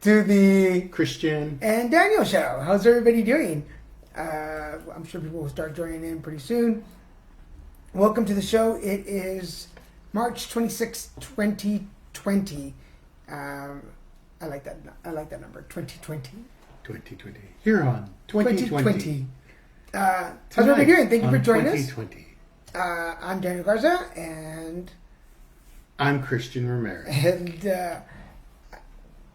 to the Christian and Daniel show. How's everybody doing? I'm sure people will start joining in pretty soon. Welcome to the show. It is March 26, 2020. I like that. I like that number. 2020. 2020. Here on 2020. How's everybody doing? Thank you for joining us. 2020. I'm Daniel Garza, and I'm Christian Ramirez. And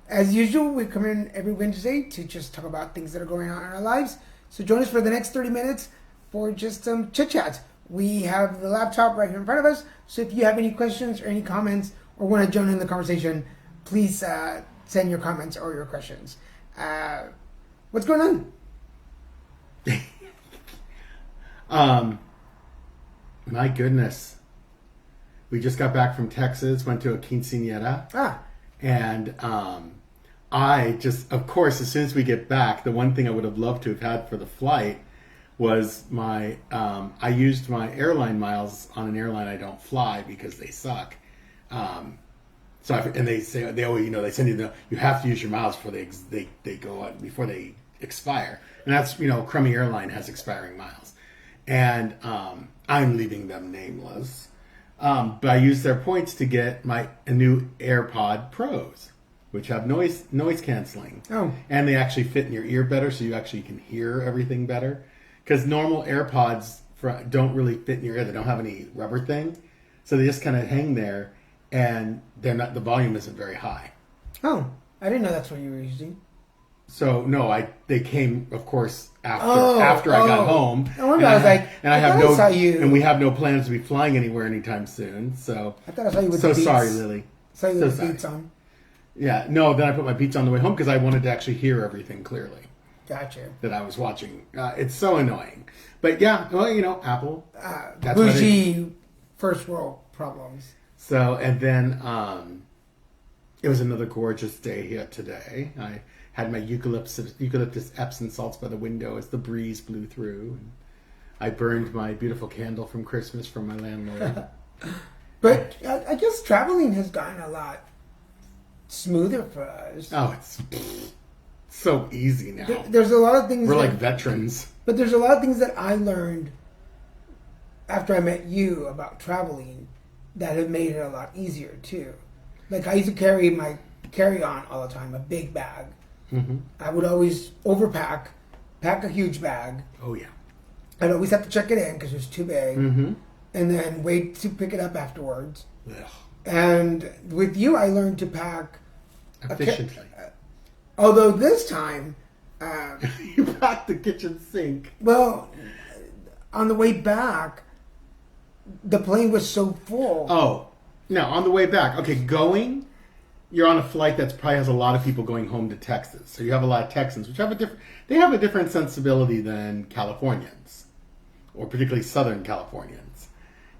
as usual, we come in every Wednesday to just talk about things that are going on in our lives. So join us for the next 30 minutes for just some chit-chats. We have the laptop right here in front of us, so if you have any questions or any comments or want to join in the conversation, please send your comments or your questions. What's going on? My goodness. We just got back from Texas, went to a quinceañera. And I just, of course, as soon as we get back, the one thing I would have loved to have had for the flight was I used my airline miles on an airline I don't fly because they suck. And they say, they always, they send you you have to use your miles before they go out, before they expire. And that's, crummy airline has expiring miles. And I'm leaving them nameless. But I used their points to get a new AirPod Pros, which have noise canceling. Oh. And they actually fit in your ear better, so you actually can hear everything better. Because normal AirPods don't really fit in your ear. They don't have any rubber thing. So they just kind of hang there, and the volume isn't very high. Oh, I didn't know that's what you were using. So no, they came, of course, after I got home. I wonder. I was like, and we have no plans to be flying anywhere anytime soon. So I thought I saw you with Beats. Sorry, Lily. Saw you with Beats on. Yeah, no. Then I put my Beats on the way home because I wanted to actually hear everything clearly. Gotcha. That I was watching. It's so annoying. But yeah, well, Apple. That's bougie first world problems. So, and then it was another gorgeous day here today. I had my eucalyptus Epsom salts by the window as the breeze blew through. And I burned my beautiful candle from Christmas from my landlord. But I guess traveling has gotten a lot smoother for us. Oh, it's so easy now. There's a lot of things. We're like veterans. But there's a lot of things that I learned after I met you about traveling that have made it a lot easier too. Like I used to carry my carry-on all the time, a big bag. Mm-hmm. I would always pack a huge bag. Oh yeah. I'd always have to check it in because it was too big, mm-hmm. and then wait to pick it up afterwards. Ugh. And with you, I learned to pack efficiently. Although this time, you packed the kitchen sink. Well, on the way back, the plane was so full. Oh, no, on the way back. Okay, you're on a flight that probably has a lot of people going home to Texas. So you have a lot of Texans, which have a different sensibility than Californians, or particularly Southern Californians.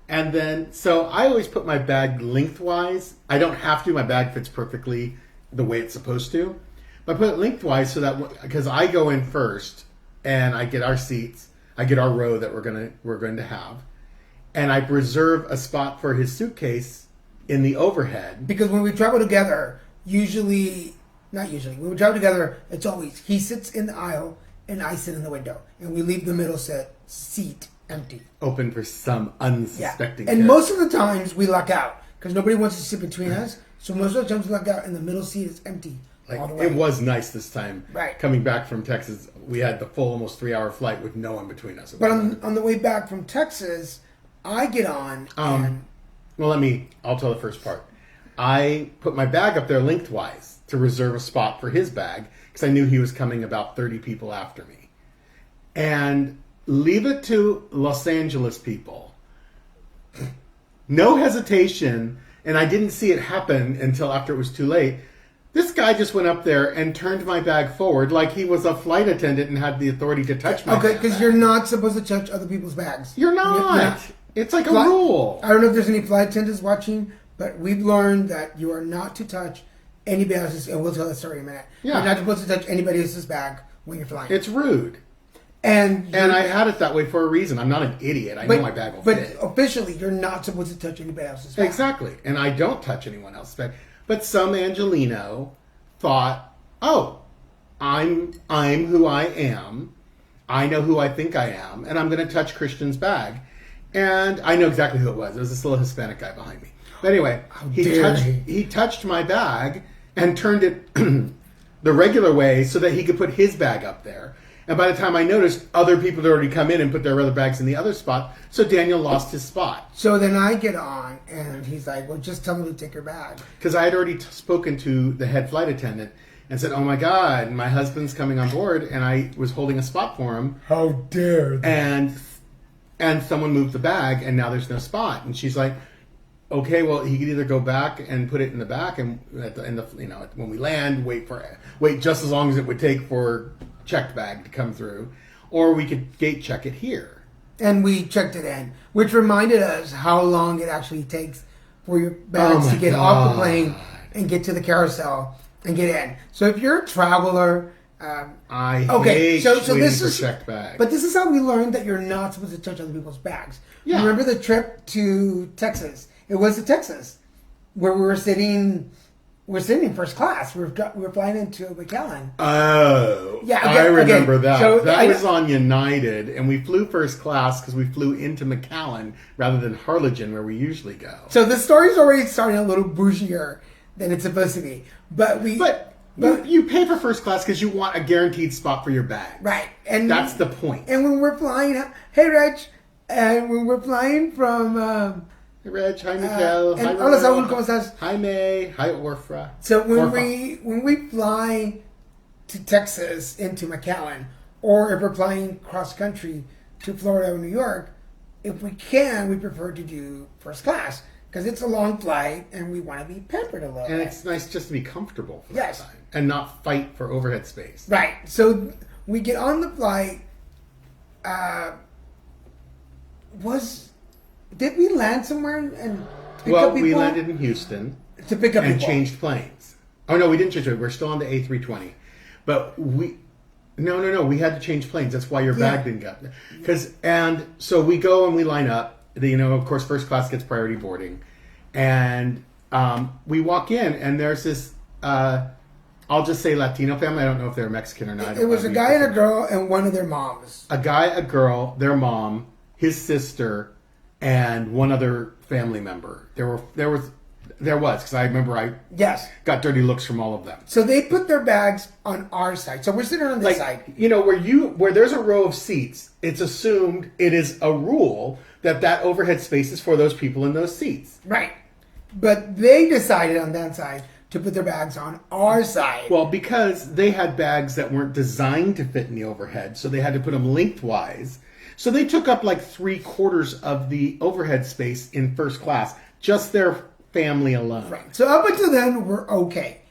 And then, so I always put my bag lengthwise. I don't have to. My bag fits perfectly the way it's supposed to. But I put it lengthwise so that, because I go in first and I get our seats, I get our row that we're going to have, and I reserve a spot for his suitcase in the overhead. Because when we travel together, when we travel together, it's always he sits in the aisle and I sit in the window, and we leave the middle seat empty, open for some unsuspecting. Yeah. And most of the times we luck out because nobody wants to sit between us. So most of the times we luck out, and the middle seat is empty. It was nice this time. Right. Coming back from Texas, we had the full almost 3-hour flight with no one between us. But on the way back from Texas, I get on. Well, I'll tell the first part. I put my bag up there lengthwise to reserve a spot for his bag because I knew he was coming about 30 people after me. And leave it to Los Angeles people. No hesitation, and I didn't see it happen until after it was too late. This guy just went up there and turned my bag forward like he was a flight attendant and had the authority to touch my bag. Okay, because you're not supposed to touch other people's bags. You're not. It's like a rule. I don't know if there's any flight attendants watching, but we've learned that you are not to touch anybody else's, and we'll tell the story in a minute. Yeah. You're not supposed to touch anybody else's bag when you're flying. It's rude. And I had it that way for a reason. I'm not an idiot. I know my bag will fit. But officially, you're not supposed to touch anybody else's bag. Exactly. And I don't touch anyone else's bag. But some Angelino thought oh, I'm who I am. I know who I think I am, and I'm going to touch Christian's bag. And I know exactly who it was. It was this little Hispanic guy behind me. But anyway, he touched my bag and turned it the regular way so that he could put his bag up there. And by the time I noticed, other people had already come in and put their other bags in the other spot. So Daniel lost his spot. So then I get on, and he's like, well, just tell me to take your bag. Because I had already spoken to the head flight attendant and said, oh my God, my husband's coming on board, and I was holding a spot for him. How dare they? And someone moved the bag, and now there's no spot. And she's like, okay, well, he could either go back and put it in the back, and when we land, wait just as long as it would take for checked bag to come through, or we could gate check it here. And we checked it in, which reminded us how long it actually takes for your bags to get off the plane and get to the carousel and get in. So if you're a traveler, I hate waiting for checked bags. But this is how we learned that you're not supposed to touch other people's bags. Yeah. Remember the trip to Texas? It was to Texas, where we were sitting. We're sitting in first class. We were flying into McAllen. Oh, yeah, I remember that. So that was on United, and we flew first class because we flew into McAllen rather than Harlingen, where we usually go. So the story's already starting a little bougier than it's supposed to be. But you pay for first class because you want a guaranteed spot for your bag. Right. And that's the point. And when we're flying, hey, Reg, and when we're flying from... Hey, Reg. Hi, Miguel. Hi, hola, Saúl. ¿Cómo estás? Hi, May. Hi, Orfra. So when we fly to Texas into McAllen, or if we're flying cross country to Florida or New York, if we can, we prefer to do first class because it's a long flight and we want to be pampered a little bit. And it's nice just to be comfortable for yes. that time and not fight for overhead space. Right. So we get on the flight. Did we land somewhere and pick up people? We landed in Houston to pick up and people. changed planes. Oh no, we didn't change planes. We're still on the A320, but no, we had to change planes. That's why your bag didn't get there. So we go and we line up. Of course, first class gets priority boarding, and we walk in and there's this. I'll just say Latino family. I don't know if they're Mexican or not. It was a guy and a girl and one of their moms. A guy, a girl, their mom, his sister, and one other family member. There was because I remember I got dirty looks from all of them. So they put their bags on our side. So we're sitting on this side. Where there's a row of seats, it's assumed it is a rule that overhead space is for those people in those seats. Right. But they decided on that side to put their bags on our side. Well, because they had bags that weren't designed to fit in the overhead, so they had to put them lengthwise. So they took up like 3/4 of the overhead space in first class, just their family alone. Right. So up until then, we're okay.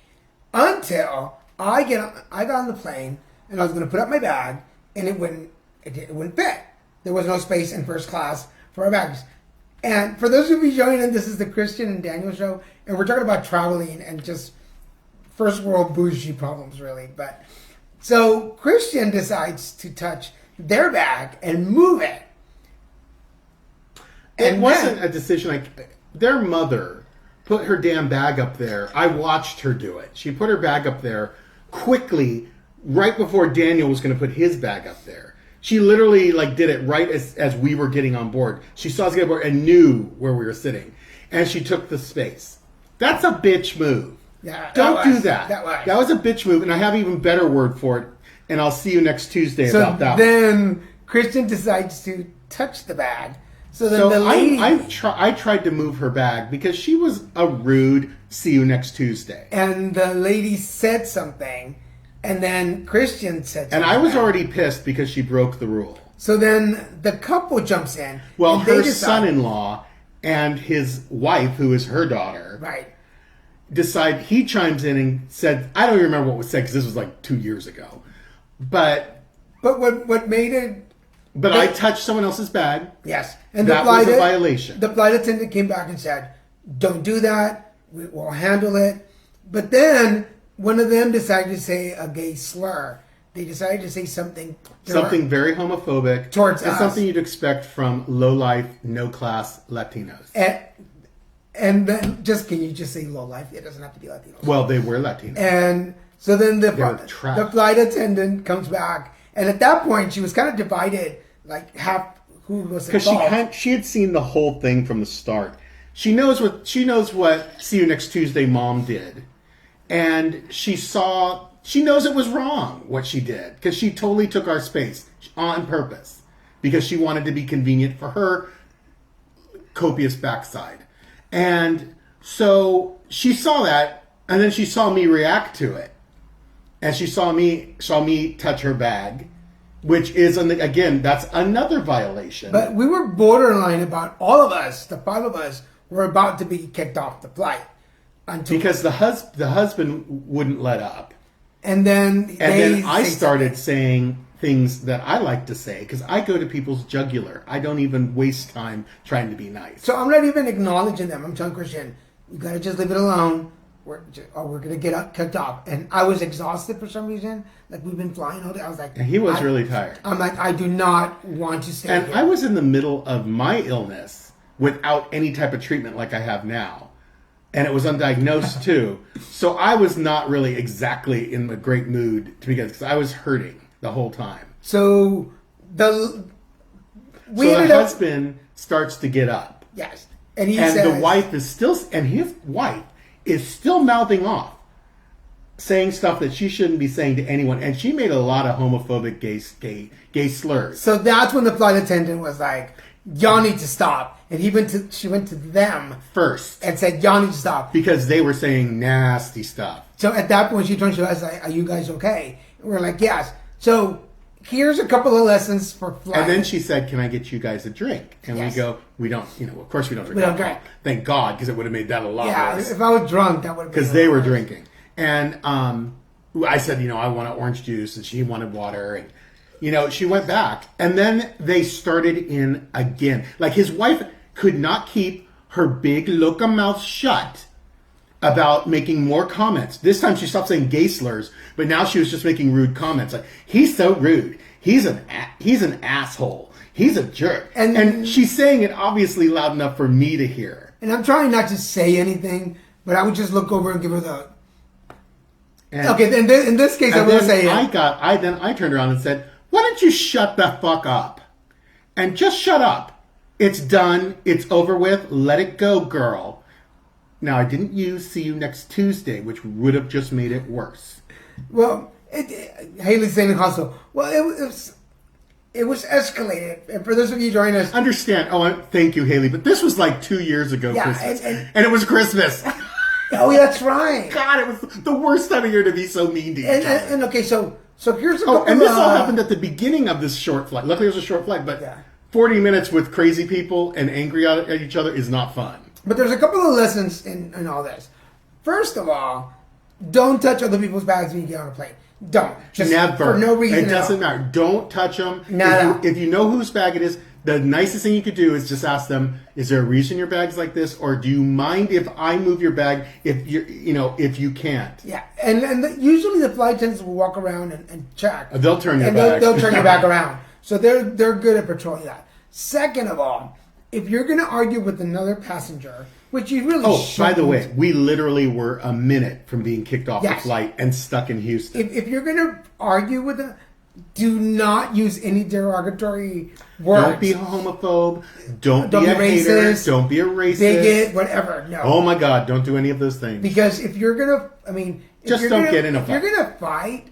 Until I got on the plane and I was going to put up my bag, and it wouldn't fit. There was no space in first class for our bags. And for those of you joining in, this is the Christian and Daniel show, and we're talking about traveling and just first world bougie problems, really. But so Christian decides to touch their bag and move it. It wasn't a decision their mother put her damn bag up there. I watched her do it. She put her bag up there quickly right before Daniel was going to put his bag up there. She literally did it right as we were getting on board. She saw us get on board and knew where we were sitting. And she took the space. That's a bitch move. Yeah, Don't do that. That was a bitch move, and I have an even better word for it. And I'll see you next Tuesday about that. Then Christian decides to touch the bag. So the lady... I tried to move her bag because she was a rude, see you next Tuesday. And the lady said something, and then Christian said something. And I was already pissed because she broke the rule. So then the couple jumps in. Well, her son-in-law and his wife, who is her daughter... Right. He chimes in and said... I don't even remember what was said because this was 2 years ago. But what made it... But I touched someone else's bag. Yes. And that was a violation. The flight attendant came back and said, don't do that. We'll handle it. But then one of them decided to say a gay slur. They decided to say something very homophobic. Towards us. Something you'd expect from low-life, no-class Latinos. And then can you just say low-life? It doesn't have to be Latinos. Well, they were Latinos. And So then the flight attendant comes back, and at that point she was kind of divided, like half who was involved. Because she had seen the whole thing from the start. She knows what See You Next Tuesday mom did, and she knows it was wrong what she did because she totally took our space on purpose because she wanted to be convenient for her copious backside, and so she saw that. And then she saw me react to it. And she saw me touch her bag, which is, again, that's another violation. But we were borderline about, all of us, the 5 of us, were about to be kicked off the flight. Because the husband wouldn't let up. And then I started saying things that I like to say, because I go to people's jugular. I don't even waste time trying to be nice. So I'm not even acknowledging them. I'm telling Christian, you got to just leave it alone. We're going to get kicked off. And I was exhausted for some reason. Like, we've been flying all day. I was like... And he was really tired. I'm like, I do not want to stay And here. I was in the middle of my illness without any type of treatment like I have now. And it was undiagnosed, too. So I was not really exactly in a great mood to begin with, because I was hurting the whole time. So the husband starts to get up. Yes. And the wife is still... And his wife is still mouthing off, saying stuff that she shouldn't be saying to anyone, and she made a lot of homophobic gay slurs. So that's when the flight attendant was like, "Y'all need to stop," and she went to them first and said, "Y'all need to stop," because they were saying nasty stuff. So at that point, she turned to us like, "Are you guys okay?" And we're like, "Yes." So here's a couple of lessons for flight. And then she said, "Can I get you guys a drink?" And we go, "We don't, of course we don't drink alcohol." Thank God, because it would have made that a lot worse. If I was drunk, that would have been because they were drinking. And I said, I want an orange juice, and she wanted water, and she went back, and then they started in again. Like, his wife could not keep her big loca mouth shut about making more comments. This time she stopped saying gay slurs, but now she was just making rude comments. Like, he's so rude. He's an asshole. He's a jerk. And she's saying it obviously loud enough for me to hear. And I'm trying not to say anything, but I would just look over and give her the... okay, in this case, I will say it. I turned around and said, "Why don't you shut the fuck up? And just shut up. It's done. It's over with. Let it go, girl." Now, I didn't use "See You Next Tuesday," which would have just made it worse. Well, Haley's saying in hospital. Well, it was escalated. And for those of you joining us... Understand. Oh, thank you, Haley. But this was like 2 years ago, Christmas. And it was Christmas. Oh, that's right. God, it was the worst time of year to be so mean to each other. And okay, so here's a couple and this all happened at the beginning of this short flight. Luckily, it was a short flight, but 40 minutes with crazy people and angry at each other is not fun. But there's a couple of lessons in all this. First of all, don't touch other people's bags when you get on a plane. Don't. Just never. For no reason It doesn't matter. Don't touch them. No. If you know whose bag it is, the nicest thing you could do is just ask them, "Is there a reason your bag's like this? Or do you mind if I move your bag if you can't?" Yeah. And usually the flight attendants will walk around and check. They'll turn your back. They'll turn your back around. So they're good at patrolling that. Second of all, if you're going to argue with another passenger, which you really shouldn't. By the way, we literally were a minute from being kicked off the flight and stuck in Houston. If you're going to argue with them, do not use any derogatory words. Don't be a homophobe. Don't be a racist. Hater. Don't be a racist. Bigot, whatever. No. Oh my God, don't do any of those things. Because if you're going to, just don't get in a fight. If you're going to fight,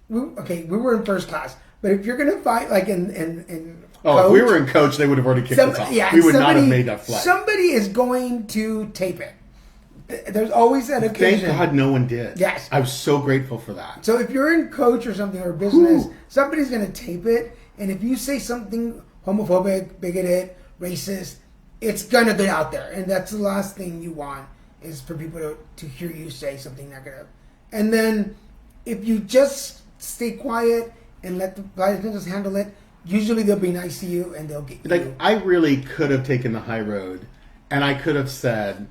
we were in first class, but if you're going to fight like in coach, if we were in coach, they would have already kicked us off. Yeah, we would not have made that flight. Somebody is going to tape it. There's always that occasion. Thank God no one did. Yes. I was so grateful for that. So if you're in coach or something or business, somebody's going to tape it. And if you say something homophobic, bigoted, racist, it's going to get out there. And that's the last thing you want is for people to hear you say something negative. And then if you just stay quiet and let the flight attendants handle it, usually they'll be nice to you and they'll get you. Like, I really could have taken the high road and I could have said...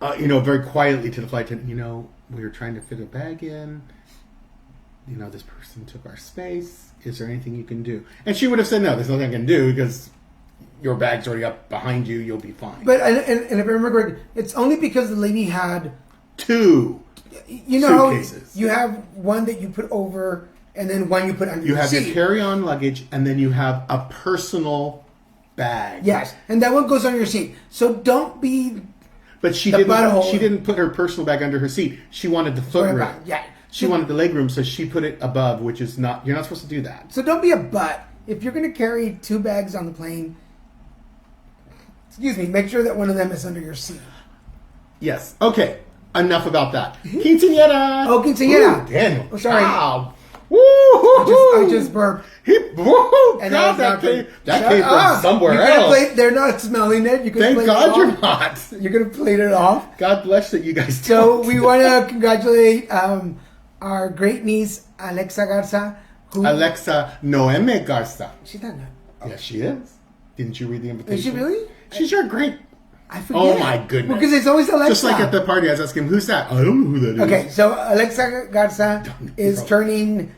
very quietly to the flight attendant, we were trying to fit a bag in. This person took our space. Is there anything you can do? And she would have said, "No, there's nothing I can do because your bag's already up behind you. You'll be fine." But and if I remember correctly, it's only because the lady had two You know, suitcases. You have one that you put over, and then one you put under You your have seat. your carry-on luggage, and then you have a personal bag. Yes, and that one goes on your seat. So don't be. But she didn't put her personal bag under her seat. She wanted the foot room. Yeah. She wanted the leg room, so she put it above, which is not. You're not supposed to do that. So don't be a butt. If you're going to carry 2 bags on the plane, make sure that one of them is under your seat. Yes. Okay. Enough about that. Quinceañera. Oh, quinceañera. Ooh, Daniel. Oh, sorry. Wow. I just burped. That came from somewhere else. They're not smelling it. Thank God you're not. You're going to plate it off. God bless that you guys So don't. we want to congratulate our great niece, Alexa Garza. Alexa Noeme Garza. She's not. Oh. Yes, she is. Didn't you read the invitation? Is she really? She's your great... I forget. Oh my goodness. Because it's always Alexa. Just like at the party, I was asking, who's that? I don't know who that is. Okay, so Alexa Garza is turning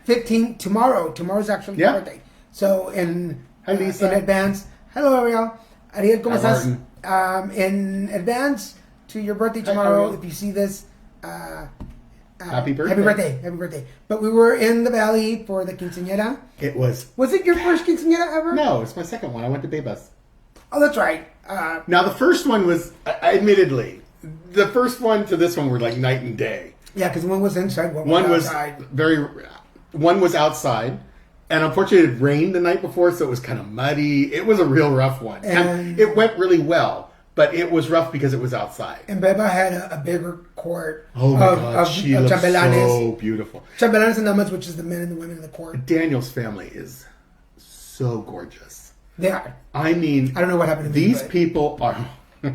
15 tomorrow. Tomorrow's actually her birthday. So Hi, Lisa. in advance. Hello, Ariel. Ariel, ¿cómo Hi, estás? In advance to your birthday tomorrow, Ariel. if you see this, Happy birthday. Happy birthday. Happy birthday. But we were in the Valley for the quinceañera. It was... Was it your first quinceañera ever? No, it's my second one. I went to Bebas. Oh, that's right. Now, the first one was, admittedly, the first one to this one were like night and day. Yeah, because one was inside, one was outside. One was outside, and unfortunately it rained the night before, so it was kind of muddy. It was a real rough one. And it went really well, but it was rough because it was outside. And Beba had a bigger court. Oh my God, she looked so beautiful. Chambelanes and damas, which is the men and the women in the court. Daniel's family is so gorgeous. They are. I mean, I don't know what happened to these people are.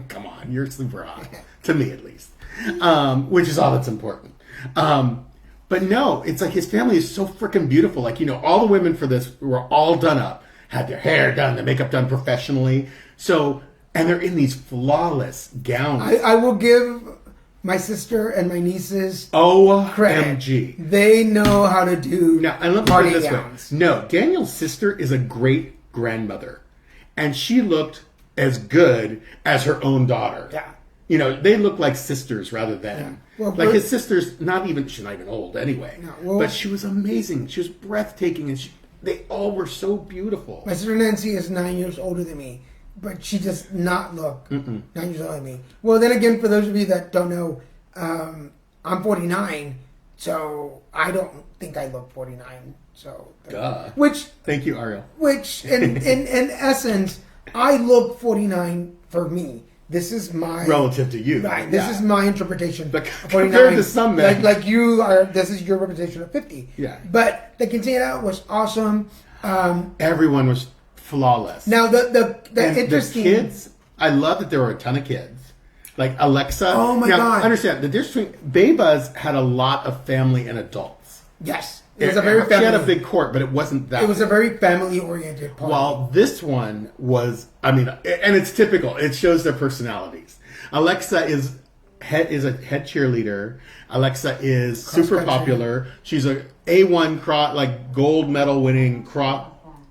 Come on, you're super hot to me at least, which is all that's important. But no, it's like his family is so freaking beautiful. Like, all the women for this were all done up, had their hair done, their makeup done professionally. So, and they're in these flawless gowns. I will give my sister and my nieces OMG. They know how to do now, and let me put it this way. No, Daniel's sister is a great grandmother, and she looked as good as her own daughter. Yeah. They look like sisters rather than like his sister's she's not even old anyway. No, but she was amazing. She was breathtaking, and they all were so beautiful. My sister Nancy is 9 years older than me, but she does not look 9 years older than me. Well, then again, for those of you that don't know, I'm 49, so I don't think I look 49. So, thank you, Ariel. Which, in essence, I look 49 for me. This is my relative to you, right? This is my interpretation. But compared to some men, like you are, this is your representation of 50. Yeah. But the quinceañera was awesome. Everyone was flawless. Now the interesting the kids. I love that there were a ton of kids. Like Alexa. Oh my God! Understand the difference between Bebas had a lot of family and adults. Yes. It was a very family. She had a big court, but it wasn't that. It was a very family-oriented party. While this one was, and it's typical. It shows their personalities. Alexa is a head cheerleader. Alexa is super popular. She's a A1 gold medal winning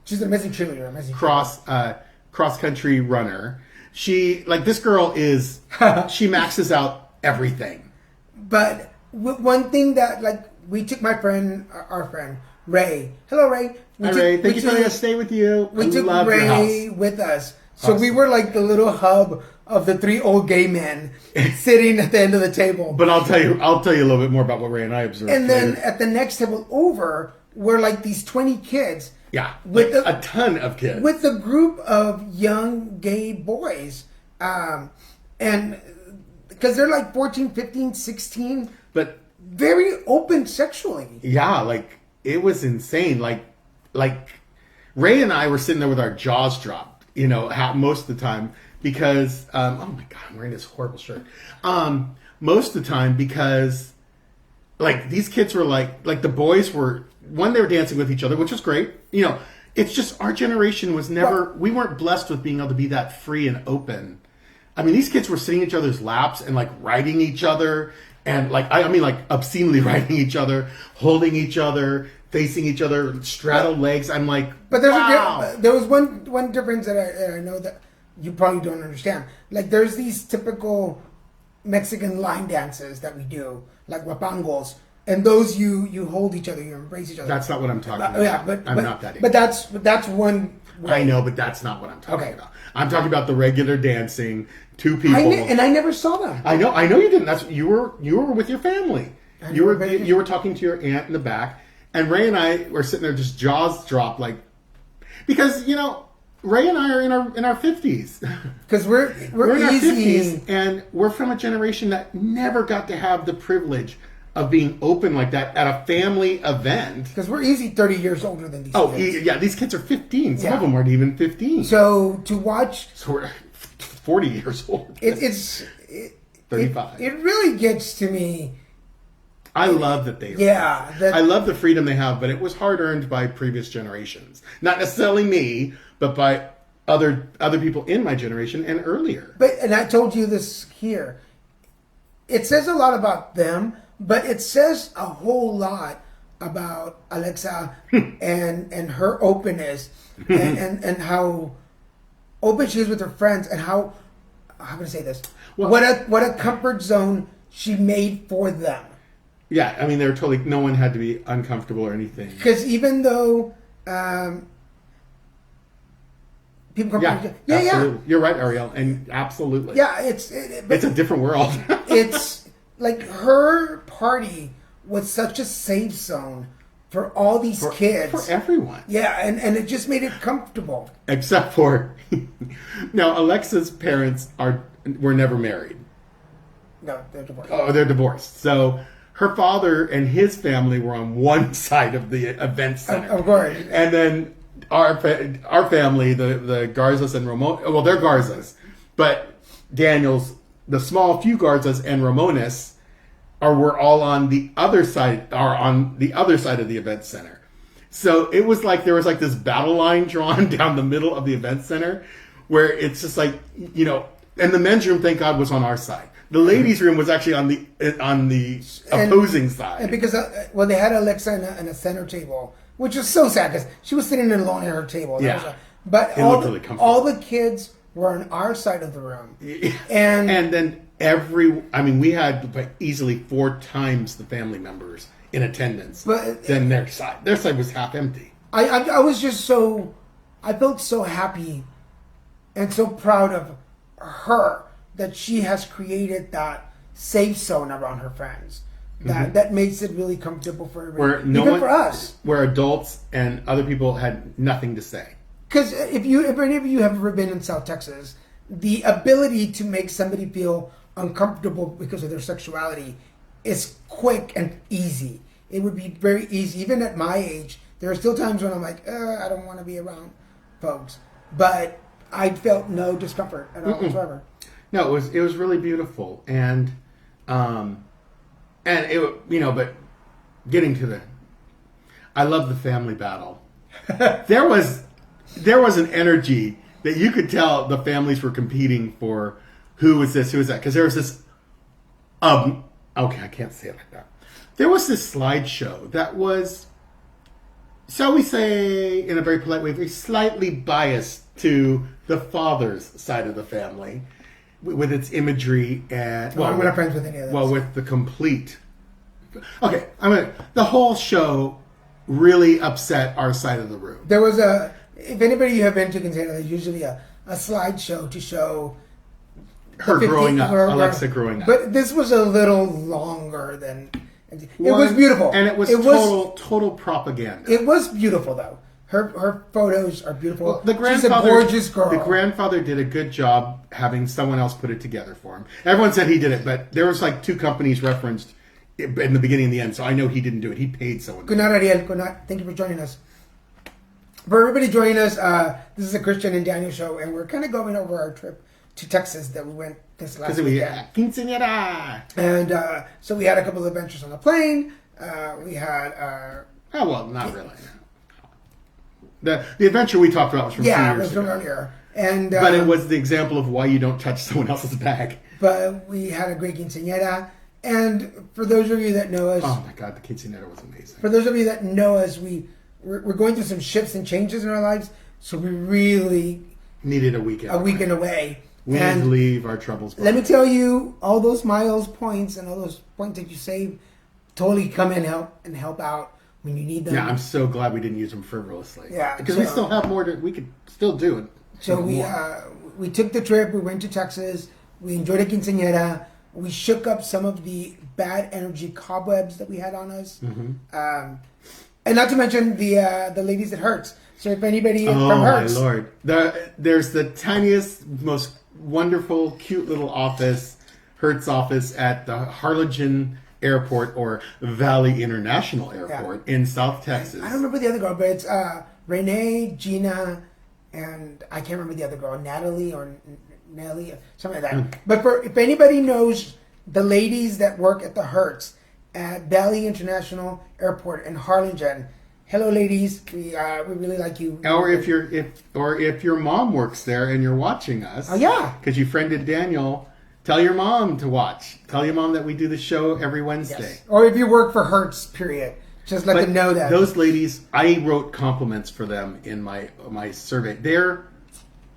She's an amazing cheerleader. Cross country runner. She this girl is. She maxes out everything. But one thing that we took our friend, Ray. Hello, Ray. Hi, Ray. Thank you for letting us stay with you. We took Ray with us. So we were like the little hub of the 3 old gay men sitting at the end of the table. But I'll tell you a little bit more about what Ray and I observed. And then at the next table over were these 20 kids. Yeah, with a ton of kids. With a group of young gay boys. And because they're 14, 15, 16. But very open sexually. Yeah, it was insane. Like Ray and I were sitting there with our jaws dropped, most of the time because oh my God, I'm wearing this horrible shirt. Most of the time because these kids were the boys were they were dancing with each other, which was great. It's just our generation was never we weren't blessed with being able to be that free and open. These kids were sitting in each other's laps and riding each other. And obscenely riding each other, holding each other, facing each other, straddled legs. I'm like, but there's wow. There was one difference that I know that you probably don't understand. There's these typical Mexican line dances that we do, like guapangos, and those you hold each other, you embrace each other. That's not what I'm talking about. Yeah, I'm not that age. But that's one way. I know, but that's not what I'm talking about. I'm talking about the regular dancing, two people. And I never saw them. I know you didn't. That's you were with your family. You were talking to your aunt in the back, and Ray and I were sitting there just jaws dropped, like, because Ray and I are in our 50s. Because we're in our easy. 50s, and we're from a generation that never got to have the privilege of being open like that at a family event. Because we're easy 30 years older than these kids. Yeah, these kids are 15. Some of them weren't even 15. So to watch... So we're 40 years old. It's 35. It really gets to me. I love that they... Yeah. I love the freedom they have, but it was hard earned by previous generations. Not necessarily me, but by other people in my generation and earlier. And I told you this here. It says a lot about them, but it says a whole lot about Alexa and her openness and how open she is with her friends, and how can I say this? Well, what a comfort zone she made for them. Yeah, I mean, they were totally... No one had to be uncomfortable or anything. Because even though... people come absolutely. You're right, Ariel, and absolutely. Yeah, it's a different world. It's like her party was such a safe zone for all these kids. For everyone. Yeah, and it just made it comfortable. Except for... Now, Alexa's parents were never married. No, they're divorced. Oh, they're divorced. So her father and his family were on one side of the event center. Of course. And then our family, the Garzas and Ramon... Well, they're Garzas. But Daniel's... The small few Garzas and Ramones were all on the other side... Are on the other side of the event center. So it was like there was like this battle line drawn down the middle of the event center, where it's just like, and the men's room, thank God, was on our side. The ladies' room was actually on the opposing side. And because they had Alexa in a center table, which was so sad because she was sitting alone at her table. Yeah, but really all the kids were on our side of the room, and then we had like easily 4 times the family members in attendance than their side. Their side was half empty. I was just I felt so happy and so proud of her that she has created that safe zone around her friends. That makes it really comfortable for everyone. Even for us. Where adults and other people had nothing to say. Because if any of you have ever been in South Texas, the ability to make somebody feel uncomfortable because of their sexuality is quick and easy. It would be very easy. Even at my age, there are still times when I'm like, I don't want to be around folks. But I felt no discomfort at all whatsoever. No, it was really beautiful, and it, but getting to I love the family battle. There was an energy that you could tell the families were competing for who was this, who was that, because there was this okay, I can't say it like that. There was this slideshow that was, shall we say, in a very polite way, very slightly biased to the father's side of the family, with its imagery and... Well, I'm not friends with any of this. Well, with the complete... Okay, the whole show really upset our side of the room. There was if anybody you have been to Quintana, there's usually a slideshow to show... Her growing up, Alexa growing up. But this was a little longer than... It was beautiful. And it was total propaganda. It was beautiful, though. Her photos are beautiful. Well, she's a gorgeous girl. The grandfather did a good job having someone else put it together for him. Everyone said he did it, but there was like 2 companies referenced in the beginning and the end, so I know he didn't do it. He paid someone. Good night, Ariel. Good night. Thank you for joining us. For everybody joining us, this is a Christian and Daniel show, and we're kind of going over our trip to Texas that we went this last weekend. Quinceañera. And so we had a couple of adventures on the plane. We had... not really. The adventure we talked about was from 2 years ago. Yeah, it was from earlier. And, but it was the example of why you don't touch someone else's bag. But we had a great quinceañera. And for those of you that know us... Oh my God, the quinceañera was amazing. For those of you that know us, we're going through some shifts and changes in our lives. So we really... needed a weekend. A weekend away. Wins leave, our troubles behind. Let me tell you, all those miles points and all those points that you save totally come in help out when you need them. Yeah, I'm so glad we didn't use them frivolously. Yeah, because we still have more we could still do it. So we took the trip. We went to Texas. We enjoyed a quinceañera. We shook up some of the bad energy cobwebs that we had on us, and not to mention the ladies at Hertz. So if anybody from Hertz, my Lord, there's the tiniest, most wonderful, cute little office, Hertz office at the Harlingen Airport or Valley International Airport in South Texas. I don't remember the other girl, but it's Renee, Gina, and I can't remember the other girl, Natalie or Nelly, or something like that. But if anybody knows the ladies that work at the Hertz at Valley International Airport in Harlingen, hello, ladies. We really like you. Or if your mom works there and you're watching us, because you friended Daniel. Tell your mom to watch. Tell your mom that we do the show every Wednesday. Yes. Or if you work for Hertz, period. Just let them know that. Those ladies, I wrote compliments for them in my survey. They're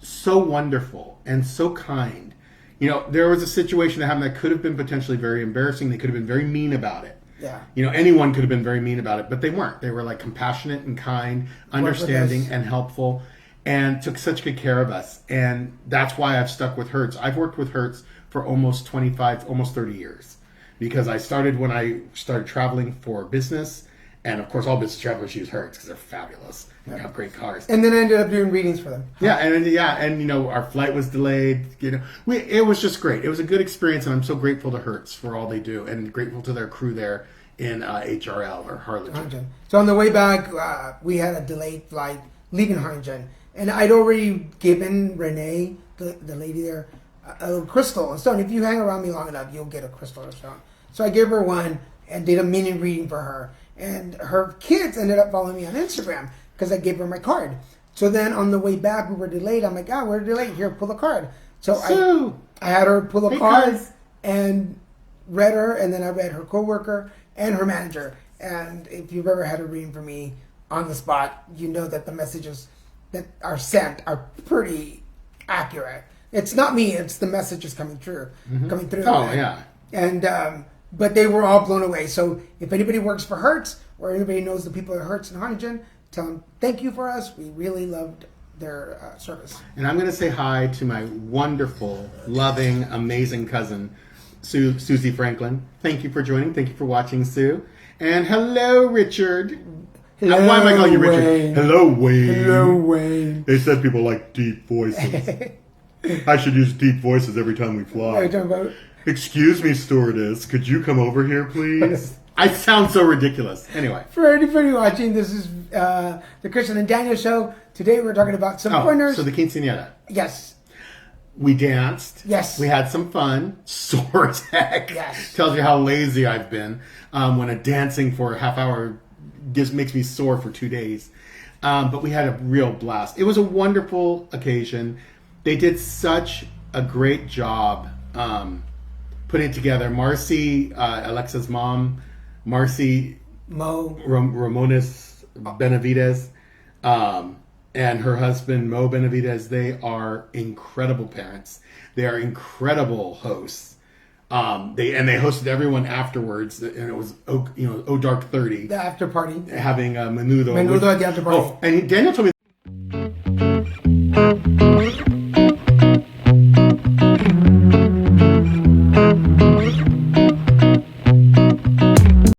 so wonderful and so kind. You know, there was a situation that happened that could have been potentially very embarrassing. They could have been very mean about it. Yeah. You know, anyone could have been very mean about it, but they weren't. They were like compassionate and kind, understanding and helpful, and took such good care of us. And that's why I've stuck with Hertz. I've worked with Hertz for almost 30 years. Because I started when I started traveling for business. And of course, all business travelers use Hertz because they're fabulous and have great cars. And then I ended up doing readings for them. And you know, our flight was delayed. You know, it was just great. It was a good experience, and I'm so grateful to Hertz for all they do, and grateful to their crew there in HRL or Harlingen. So on the way back, we had a delayed flight leaving Harlingen, and I'd already given Renee, the lady there, a little crystal and stone. If you hang around me long enough, you'll get a crystal or stone. So I gave her one and did a mini reading for her. And her kids ended up following me on Instagram because I gave her my card. So then on the way back, we were delayed. I'm like, we're delayed. Here, pull a card. So I had her pull a card and read her. And then I read her coworker and her manager. And if you've ever had a reading for me on the spot, you know that the messages that are sent are pretty accurate. It's not me. It's the messages coming through. Oh, yeah. And but they were all blown away. So if anybody works for Hertz or anybody knows the people at Hertz in Harlingen, tell them thank you for us. We really loved their service. And I'm going to say hi to my wonderful, loving, amazing cousin, Susie Franklin. Thank you for joining. Thank you for watching, Sue. And hello, Richard. Hello, why am I calling you Richard? Wayne. Hello, Wayne. Hello, Wayne. They said people like deep voices. I should use deep voices every time we fly. What are you talking about? Excuse me, stewardess. Could you come over here, please? I sound so ridiculous. Anyway. For anybody watching, this is the Christian and Daniel show. Today we're talking about some pointers. So the quinceañera. Yes. We danced. Yes. We had some fun. Sore as heck. Yes. Tells you how lazy I've been. When a dancing for a half hour makes me sore for 2 days. But we had a real blast. It was a wonderful occasion. They did such a great job putting it together. Marcy, Alexa's mom, Marcy Ramones Benavides, and her husband Mo Benavides, they are incredible parents. They are incredible hosts. They hosted everyone afterwards, and it was O Dark 30, the after party, having menudo at the after party. Oh, and Daniel told me.